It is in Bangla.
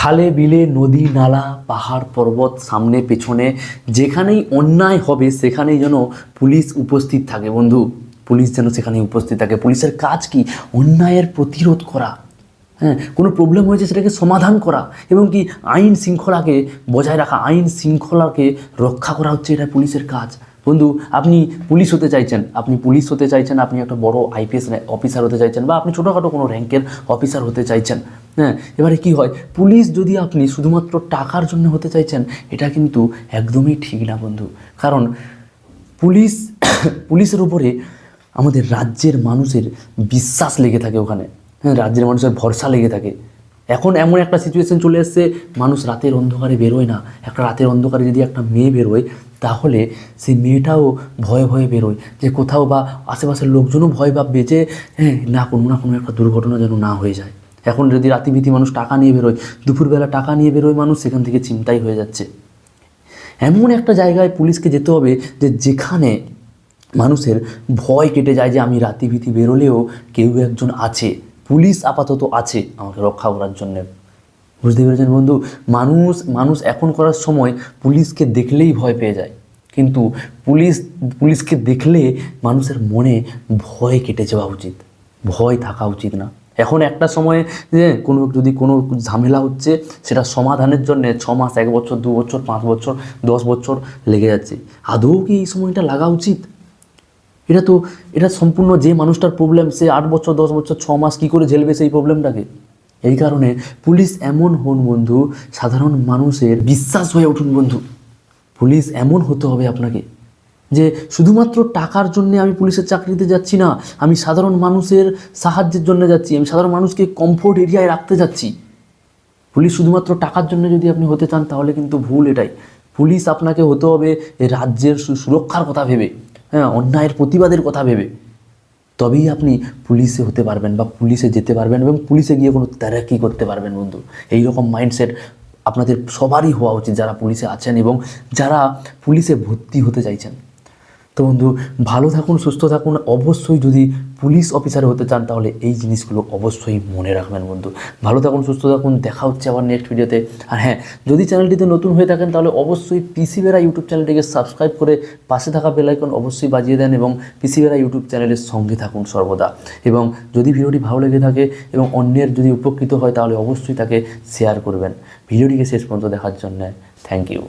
খালে বিলে নদী নালা পাহাড় পর্বত সামনে পেছনে যেখানেই অন্যায় হবে সেখানেই যেন পুলিশ উপস্থিত থাকে বন্ধু। পুলিশ যেন সেখানে উপস্থিত থাকে। পুলিশের কাজ কি? অন্যায়ের প্রতিরোধ করা, হ্যাঁ, কোনো প্রবলেম হয়েছে সেটাকে সমাধান করা এবং কি আইন শৃঙ্খলাকে বজায় রাখা, আইন শৃঙ্খলাকে রক্ষা করা হচ্ছে এটা পুলিশের কাজ। বন্ধু, আপনি পুলিশ হতে চাইছেন, আপনি একটা বড় আইপিএস অফিসার হতে চাইছেন, বা আপনি ছোটোখাটো কোনো র্যাঙ্কের অফিসার হতে চাইছেন, হ্যাঁ। এবারে কি হয়, পুলিশ যদি আপনি শুধুমাত্র টাকার জন্য হতে চাইছেন, এটা কিন্তু একদমই ঠিক না বন্ধু। কারণ পুলিশের উপরে আমাদের রাজ্যের মানুষের বিশ্বাস লেগে থাকে, ওখানে, হ্যাঁ, রাজ্যের মানুষের ভরসা লেগে থাকে। এখন এমন একটা সিচুয়েশন চলে এসছে, মানুষ রাতের অন্ধকারে বেরোয় না। একটা রাতের অন্ধকারে যদি একটা মেয়ে বেরোয়, তাহলে সেই মেয়েটাও ভয়ে ভয়ে বেরোয়, যে কোথাও বা আশেপাশের লোকজনও ভয় পাবে যে হ্যাঁ না কোনো একটা দুর্ঘটনা যেন না হয়ে যায়। এখন যদি রাতিবিতি মানুষ টাকা নিয়ে বেরোয়, দুপুরবেলা টাকা নিয়ে বেরোয় মানুষ, সেখান থেকে চিন্তাই হয়ে যাচ্ছে। এমন একটা জায়গায় পুলিশকে যেতে হবে যে যেখানে মানুষের ভয় কেটে যায়, যে আমি রাতিবিতি বেরোলেও কেউ একজন আছে, পুলিশ আপাতত আছে আমাকে রক্ষা করার জন্য। বুঝতে পেরেছেন বন্ধু? মানুষ এখন করার সময় পুলিশকে দেখলেই ভয় পেয়ে যায়, কিন্তু পুলিশকে দেখলে মানুষের মনে ভয় কেটে যাওয়া উচিত, ভয় থাকা উচিত না। এখন একটা সময়ে যে যদি কোনো ঝামেলা হচ্ছে, সেটা সমাধানের জন্য 6 মাস, 1 বছর, 2 বছর, 5 বছর, 10 বছর লেগে যাচ্ছে। আদৌ কি এই সময়টা লাগা উচিত? এটা সম্পূর্ণ যে মানুষটার প্রবলেম, সে 8 বছর, 10 বছর, 6 মাস কী করে ঝেলবে সেই প্রবলেমটাকে? এই কারণে পুলিশ এমন হন বন্ধু, সাধারণ মানুষের বিশ্বাস হয়ে উঠুন বন্ধু। পুলিশ এমন হতে হবে আপনাকে, যে শুধুমাত্র টাকার জন্যে আমি পুলিশের চাকরিতে যাচ্ছি না, আমি সাধারণ মানুষের সাহায্যের জন্য যাচ্ছি, আমি সাধারণ মানুষকে কমফোর্ট এরিয়ায় রাখতে যাচ্ছি। পুলিশ শুধুমাত্র টাকার জন্য যদি আপনি হতে চান, তাহলে কিন্তু ভুল এটাই। পুলিশ আপনাকে হতে হবে রাজ্যের সুরক্ষার কথা ভেবে, হ্যাঁ, অন্যায়ের প্রতিবাদের কথা ভেবে। তবেই আপনি পুলিশে হতে পারবেন, বা পুলিশে যেতে পারবেন, এবং পুলিশে গিয়ে কোনো তেরাকি করতে পারবেন বন্ধু। এই রকম মাইন্ডসেট আপনাদের সবারই হওয়া উচিত, যারা পুলিশে আছেন এবং যারা পুলিশে ভর্তি হতে চাইছেন। তো বন্ধু, ভালো থাকুন, সুস্থ থাকুন। অবশ্যই যদি পুলিশ অফিসার হতে চান, তাহলে এই জিনিসগুলো অবশ্যই মনে রাখবেন বন্ধু। ভালো থাকুন, সুস্থ থাকুন, দেখা হচ্ছে আবার নেক্সট ভিডিওতে। আর হ্যাঁ, যদি চ্যানেলটিতে নতুন হয়ে থাকেন, তাহলে অবশ্যই পিসি বেরা ইউটিউব চ্যানেলটিকে সাবস্ক্রাইব করে পাশে থাকা বেল আইকন অবশ্যই বাজিয়ে দেন, এবং পিসি বেরা ইউটিউব চ্যানেলের সঙ্গে থাকুন সর্বদা। এবং যদি ভিডিওটি ভালো লেগে থাকে এবং অন্যের যদি উপকৃত হয়, তাহলে অবশ্যই তাকে শেয়ার করবেন। ভিডিওটিকে শেষ পর্যন্ত দেখার জন্য থ্যাংক ইউ।